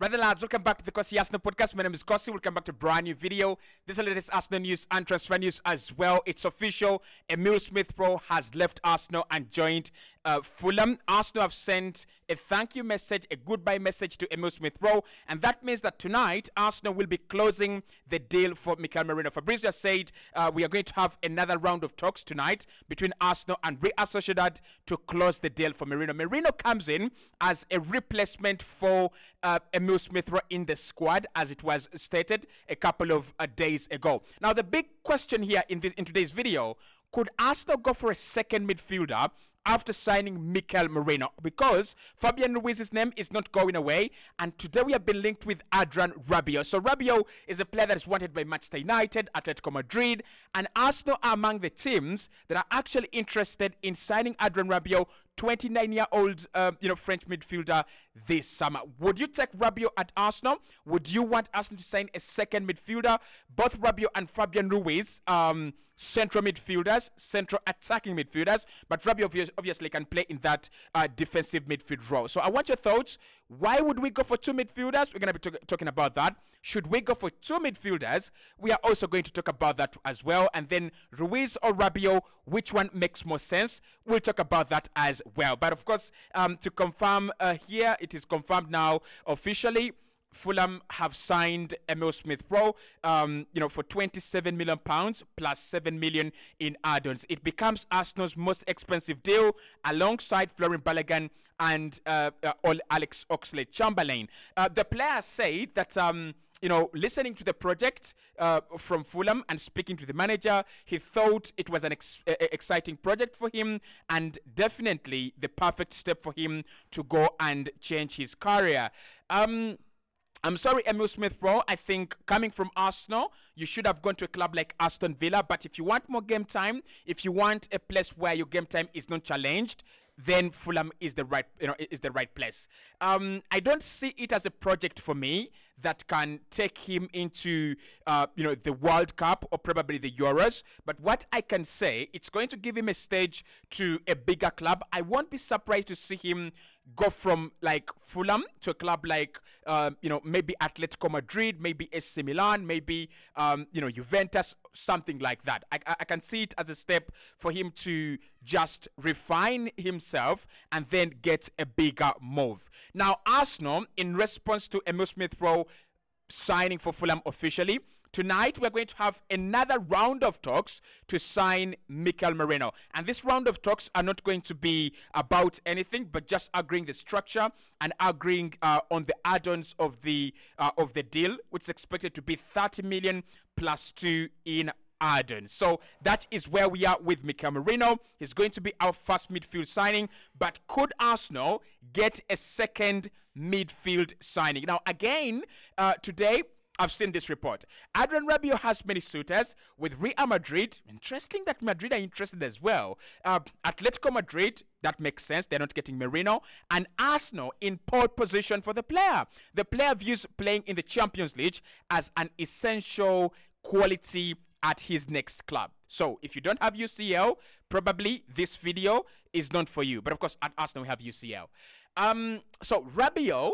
Brother lads, welcome back to the Cossy Arsenal podcast. My name is Cossy. Welcome back to a brand new video. This is the latest Arsenal news and transfer news as well. It's official. Emile Smith-Rowe has left Arsenal and joined Fulham. Arsenal have sent a thank you message, a goodbye message to Emile Smith-Rowe, and that means that tonight Arsenal will be closing the deal for Mikel Merino. Fabrizio said we are going to have another round of talks tonight between Arsenal and Real Sociedad to close the deal for Merino. Merino comes in as a replacement for Emile Smith-Rowe in the squad, as it was stated a couple of days ago. Now, the big question here in today's video: could Arsenal go for a second midfielder after signing Mikel Merino? Because Fabian Ruiz's name is not going away, and today we have been linked with Adrien Rabiot. So Rabiot is a player that is wanted by Manchester United, Atletico Madrid, and Arsenal are among the teams that are actually interested in signing Adrien Rabiot, 29-year-old French midfielder, this summer. Would you take Rabiot at Arsenal? Would you want Arsenal to sign a second midfielder? Both Rabiot and Fabian Ruiz, central midfielders, central attacking midfielders, but Rabiot obviously can play in that defensive midfield role. So I want your thoughts. Why would we go for two midfielders? We're going to be talking about that. Should we go for two midfielders? We are also going to talk about that as well. And then Ruiz or Rabiot, which one makes more sense? We'll talk about that as well. But of course, to confirm here, it is confirmed now officially. Fulham have signed Emile Smith-Rowe, for £27 million plus £7 million in add-ons. It becomes Arsenal's most expensive deal, alongside Florian Balogun and Alex Oxlade-Chamberlain. The player said that listening to the project from Fulham and speaking to the manager, he thought it was an exciting project for him and definitely the perfect step for him to go and change his career. I'm sorry, Emile Smith-Rowe. I think coming from Arsenal, you should have gone to a club like Aston Villa. But if you want more game time, if you want a place where your game time is not challenged, then Fulham is the right place. I don't see it as a project for me that can take him into the World Cup or probably the Euros. But what I can say, it's going to give him a stage to a bigger club. I won't be surprised to see him go from like Fulham to a club like maybe Atletico Madrid, maybe AC Milan, maybe Juventus, something like that. I can see it as a step for him to just refine himself and then get a bigger move. Now, Arsenal, in response to Emile Smith-Rowe signing for Fulham officially, tonight we're going to have another round of talks to sign Mikel Merino. And this round of talks are not going to be about anything, but just agreeing the structure and agreeing on the add-ons of the deal, which is expected to be 30 million plus 2 in add-ons. So that is where we are with Mikel Merino. He's going to be our first midfield signing, but could Arsenal get a second midfield signing? Now, again, today, I've seen this report. Adrien Rabiot has many suitors with Real Madrid. Interesting that Madrid are interested as well. Atletico Madrid, that makes sense. They're not getting Merino. And Arsenal in pole position for the player. The player views playing in the Champions League as an essential quality at his next club. So if you don't have UCL, probably this video is not for you. But of course, at Arsenal, we have UCL. So Rabiot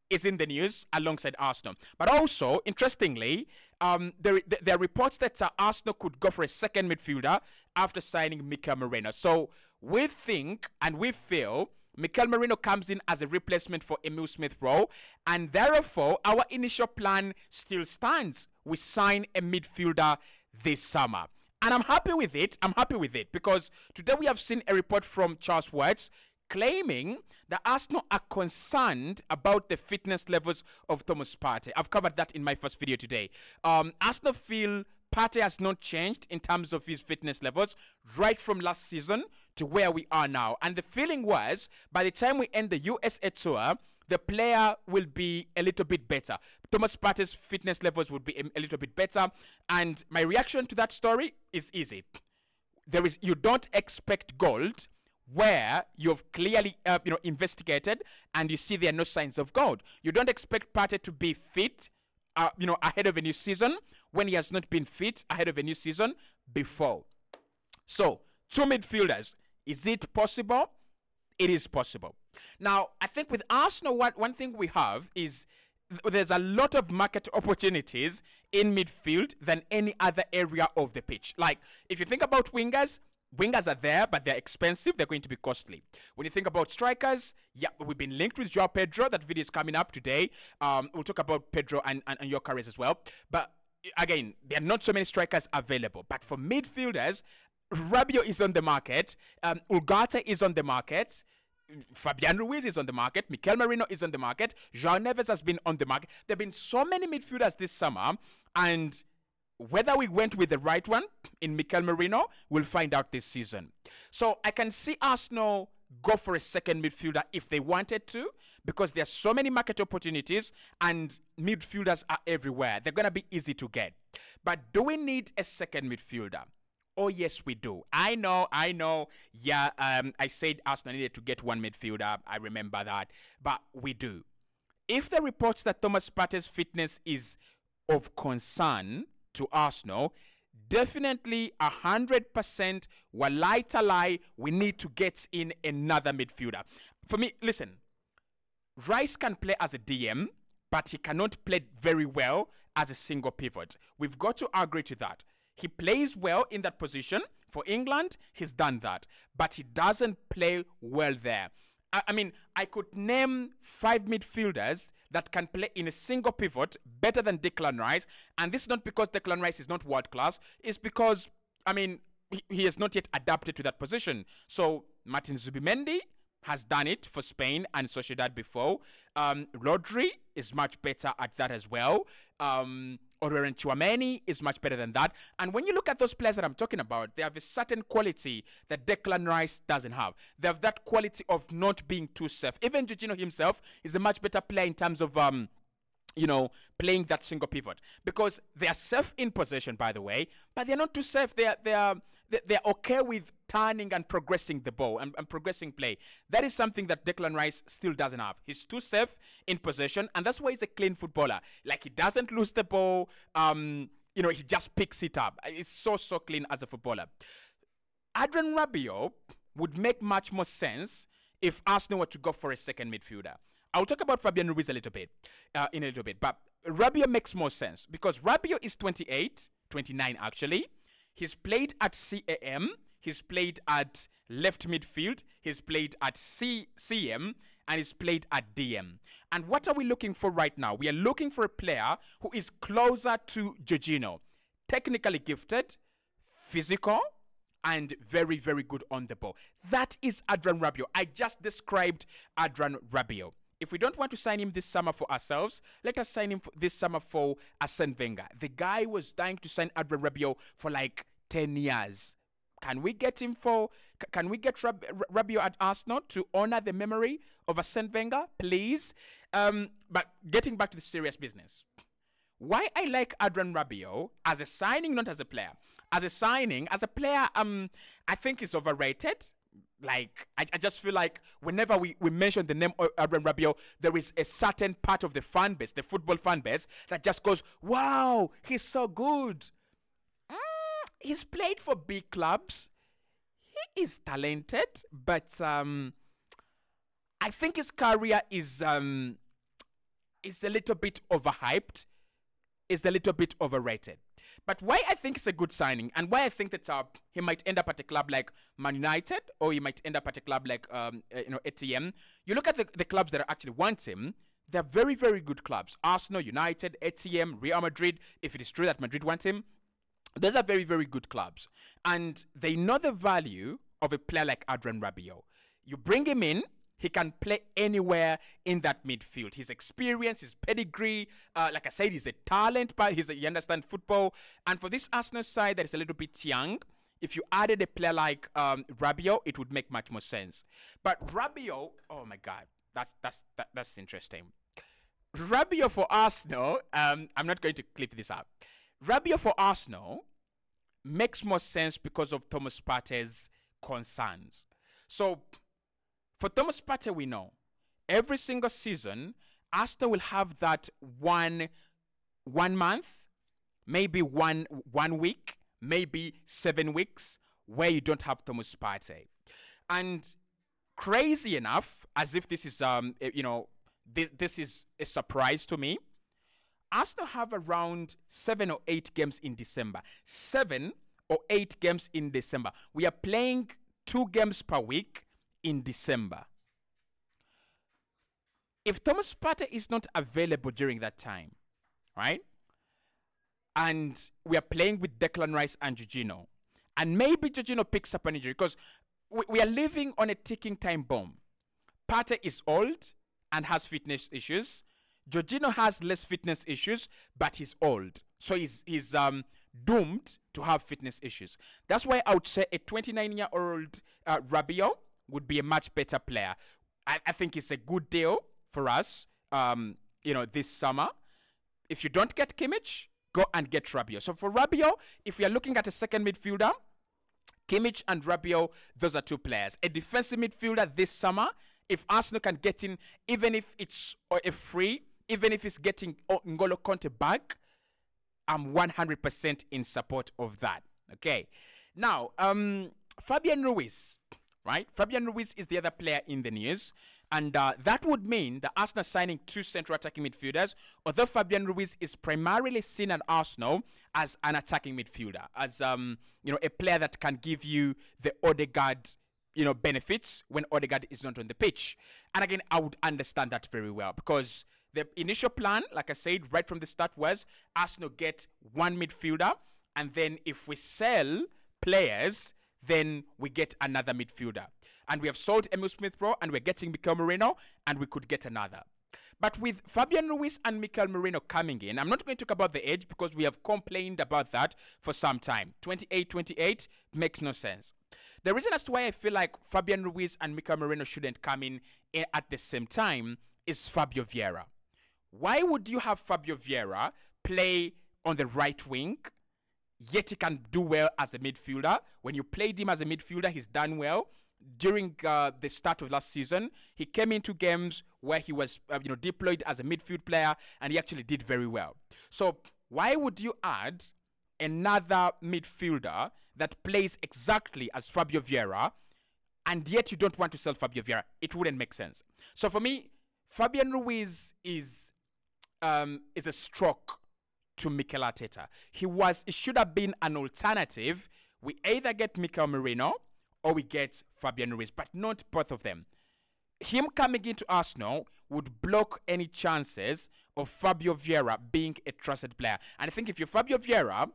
is in the news alongside Arsenal. But also, interestingly, there are reports that Arsenal could go for a second midfielder after signing Mikel Merino. So we think and we feel Mikel Merino comes in as a replacement for Emile Smith-Rowe, and therefore our initial plan still stands. We sign a midfielder this summer. And I'm happy with it. Because today we have seen a report from Charles Words claiming that Arsenal are concerned about the fitness levels of Thomas Partey. I've covered that in my first video today. Arsenal feel Partey has not changed in terms of his fitness levels right from last season to where we are now. And the feeling was, by the time we end the USA tour, the player will be a little bit better. Thomas Partey's fitness levels would be a little bit better. And my reaction to that story is easy. You don't expect gold where you've clearly investigated and you see there are no signs of gold. You don't expect Partey to be fit ahead of a new season when he has not been fit ahead of a new season before. So, two midfielders. Is it possible? It is possible. Now, I think with Arsenal, one thing we have is there's a lot of market opportunities in midfield than any other area of the pitch. Like, if you think about wingers, wingers are there, but they're expensive. They're going to be costly. When you think about strikers, yeah, we've been linked with Joao Pedro. That video is coming up today. We'll talk about Pedro and Gyökeres as well. But again, there are not so many strikers available. But for midfielders, Rabiot is on the market. Ugarte is on the market. Fabian Ruiz is on the market. Mikel Merino is on the market. João Neves has been on the market. There have been so many midfielders this summer, and whether we went with the right one in Mikel Merino, we'll find out this season. So I can see Arsenal go for a second midfielder if they wanted to, because there are so many market opportunities and midfielders are everywhere. They're going to be easy to get. But do we need a second midfielder? Oh, yes, we do. I know. Yeah, I said Arsenal needed to get one midfielder. I remember that. But we do. If the reports that Thomas Partey's fitness is of concern to Arsenal, definitely 100% walai talai, we need to get in another midfielder. For me, listen, Rice can play as a DM, but he cannot play very well as a single pivot. We've got to agree to that. He plays well in that position. For England, he's done that. But he doesn't play well there. I mean, I could name 5 midfielders that can play in a single pivot better than Declan Rice. And this is not because Declan Rice is not world class. It's because, I mean, he has not yet adapted to that position. So Martin Zubimendi has done it for Spain and Sociedad before. Rodri is much better at that as well. Aurelien Tchouameni is much better than that. And when you look at those players that I'm talking about, they have a certain quality that Declan Rice doesn't have. They have that quality of not being too safe. Even Jorginho himself is a much better player in terms of playing that single pivot, because they are safe in possession, by the way, but they're not too safe. They're okay with turning and progressing the ball and progressing play. That is something that Declan Rice still doesn't have. He's too safe in possession, and that's why he's a clean footballer. Like, he doesn't lose the ball. He just picks it up. It's so clean as a footballer. Adrien Rabiot would make much more sense if Arsenal were to go for a second midfielder. I'll talk about Fabian Ruiz in a little bit, but Rabiot makes more sense because Rabiot is 29 actually. He's played at CAM, he's played at left midfield, he's played at CM, and he's played at DM. And what are we looking for right now? We are looking for a player who is closer to Jorginho, technically gifted, physical, and very, very good on the ball. That is Adrien Rabiot. I just described Adrien Rabiot. If we don't want to sign him this summer for ourselves, let us sign him this summer for Arsene Wenger. The guy was dying to sign Adrien Rabiot for like 10 years. Can we get him can we get Rabiot at Arsenal to honor the memory of Arsene Wenger, please? But getting back to the serious business. Why I like Adrien Rabiot as a signing, not as a player. As a signing, as a player, I think he's overrated. Like, I just feel like whenever we mention the name of Adrien Rabiot, there is a certain part of the fan base, the football fan base, that just goes, wow, he's so good. He's played for big clubs. He is talented, but I think his career is a little bit overhyped, is a little bit overrated. But why I think it's a good signing, and why I think that he might end up at a club like Man United, or he might end up at a club like ATM. You look at the clubs that actually want him; they're very, very good clubs. Arsenal, United, ATM, Real Madrid. If it is true that Madrid wants him, those are very, very good clubs, and they know the value of a player like Adrien Rabiot. You bring him in. He can play anywhere in that midfield. His experience, his pedigree, like I said, he's a talent, but he understands football. And for this Arsenal side that is a little bit young, if you added a player like Rabiot, it would make much more sense. But Rabiot, oh my God, that's interesting. Rabiot for Arsenal, I'm not going to clip this up. Rabiot for Arsenal makes more sense because of Thomas Partey's concerns. So, for Thomas Partey, we know every single season, Arsenal will have that one month, maybe one week, maybe 7 weeks, where you don't have Thomas Partey. And crazy enough, as if this is this is a surprise to me. Arsenal have around 7 or 8 games in December. 7 or 8 games in December. We are playing 2 games per week in December. If Thomas Partey is not available during that time, right? And we are playing with Declan Rice and Jorginho, and maybe Jorginho picks up an injury, because we are living on a ticking time bomb. Partey is old and has fitness issues. Jorginho has less fitness issues, but he's old. So he's doomed to have fitness issues. That's why I would say a 29-year-old Rabiot would be a much better player. I think it's a good deal for us, this summer. If you don't get Kimmich, go and get Rabiot. So for Rabiot, if you're looking at a second midfielder, Kimmich and Rabiot, those are 2 players. A defensive midfielder this summer, if Arsenal can get in, even if it's a free, even if it's getting N'Golo Conte back, I'm 100% in support of that. Okay. Now, Fabian Ruiz, right? Fabian Ruiz is the other player in the news. And that would mean that Arsenal signing 2 central attacking midfielders, although Fabian Ruiz is primarily seen at Arsenal as an attacking midfielder, as a player that can give you the Odegaard benefits when Odegaard is not on the pitch. And again, I would understand that very well, because the initial plan, like I said, right from the start, was Arsenal get 1 midfielder, and then if we sell players, then we get another midfielder. And we have sold Emil Smith-Rowe, and we're getting Mikel Merino, and we could get another. But with Fabian Ruiz and Mikel Merino coming in, I'm not going to talk about the age, because we have complained about that for some time. 28 makes no sense. The reason as to why I feel like Fabian Ruiz and Mikel Merino shouldn't come in at the same time is Fabio Vieira. Why would you have Fabio Vieira play on the right wing, yet he can do well as a midfielder? When you played him as a midfielder, he's done well. During the start of last season, he came into games where he was deployed as a midfield player, and he actually did very well. So why would you add another midfielder that plays exactly as Fabio Vieira, and yet you don't want to sell Fabio Vieira? It wouldn't make sense. So for me, Fabian Ruiz is a stroke to Mikel Arteta. He should have been an alternative. We either get Mikel Merino or we get Fabian Ruiz, but not both of them. Him coming into Arsenal would block any chances of Fabio Vieira being a trusted player. And I think if you're Fabio Vieira,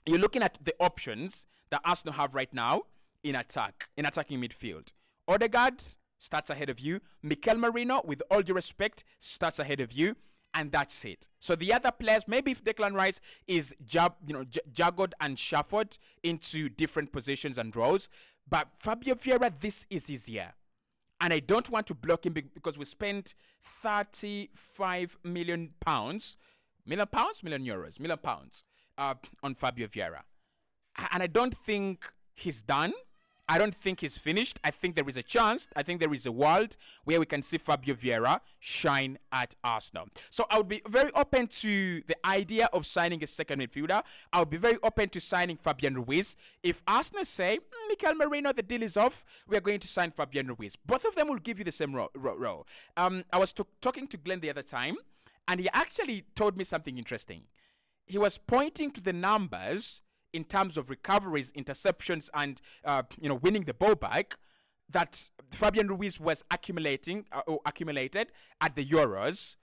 you're looking at the options that Arsenal have right now in attacking midfield. Odegaard starts ahead of you. Mikel Merino, with all due respect, starts ahead of you. And that's it. So the other players, maybe if Declan Rice is juggled and shuffled into different positions and roles, but Fabio Vieira, this is his year. And I don't want to block him because we spent 35 million pounds, million euros on Fabio Vieira. And I don't think he's done. I don't think he's finished. I think there is a chance. I think there is a world where we can see Fabio Vieira shine at Arsenal. So I would be very open to the idea of signing a second midfielder. I would be very open to signing Fabian Ruiz. If Arsenal say, Mikel Merino, the deal is off, we are going to sign Fabian Ruiz. Both of them will give you the same role. I was talking to Glenn the other time, and he actually told me something interesting. He was pointing to the numbers in terms of recoveries, interceptions, and winning the ball back that Fabian Ruiz was accumulated at the Euros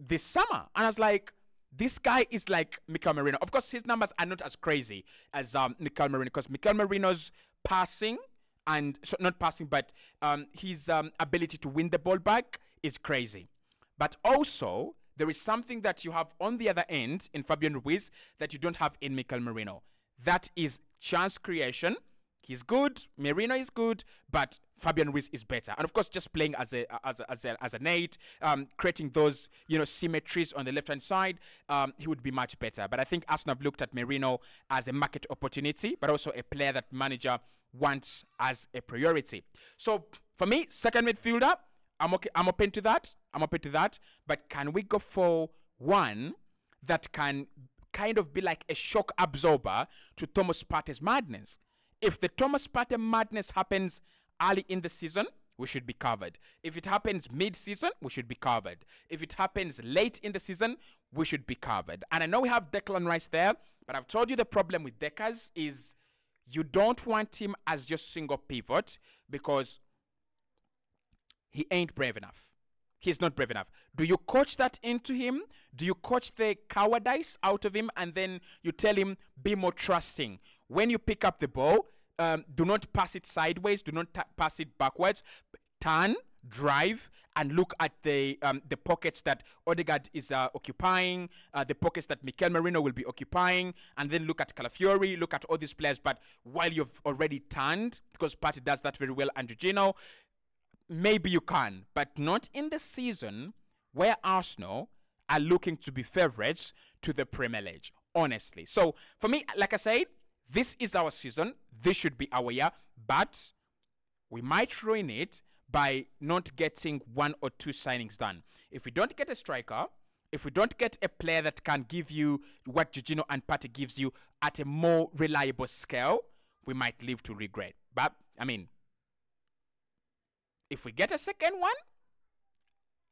this summer. And I was like, this guy is like Mikel Merino. Of course, his numbers are not as crazy as Mikel Merino, because Mikel Merino's passing, and not passing, but his ability to win the ball back is crazy. But also, there is something that you have on the other end in Fabian Ruiz that you don't have in Mikel Merino. That is chance creation. He's good. Merino is good, but Fabian Ruiz is better. And of course, just playing as an eight, creating those symmetries on the left hand side, he would be much better. But I think Arsenal have looked at Merino as a market opportunity, but also a player that manager wants as a priority. So for me, second midfielder, I'm okay. I'm open to that. But can we go for one that can kind of be like a shock absorber to Thomas Partey's madness? If the Thomas Partey madness happens early in the season, we should be covered. If it happens mid-season, we should be covered. If it happens late in the season, we should be covered. And I know we have Declan Rice there, but I've told you the problem with Decaz is you don't want him as your single pivot because he ain't brave enough. He's not brave enough. Do you coach that into him? Do you coach the cowardice out of him and then you tell him, be more trusting? When you pick up the ball, do not pass it sideways. Do not pass it backwards. Turn, drive, and look at the pockets that Odegaard is occupying, the pockets that Mikel Merino will be occupying, and then look at Calafiori, look at all these players. But while you've already turned, because Partey does that very well, and Jorginho, maybe you can, but not in the season where Arsenal are looking to be favorites to the Premier League, honestly. So for me, like I said, this is our season. This should be our year, but we might ruin it by not getting one or two signings done. If we don't get a striker, if we don't get a player that can give you what Jorginho and Partey gives you at a more reliable scale, we might live to regret. But, I mean, if we get a second one,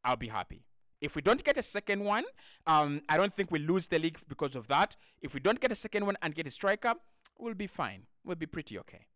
I'll be happy. If we don't get a second one, I don't think we lose the league because of that. If we don't get a second one and get a striker, we'll be fine. We'll be pretty okay.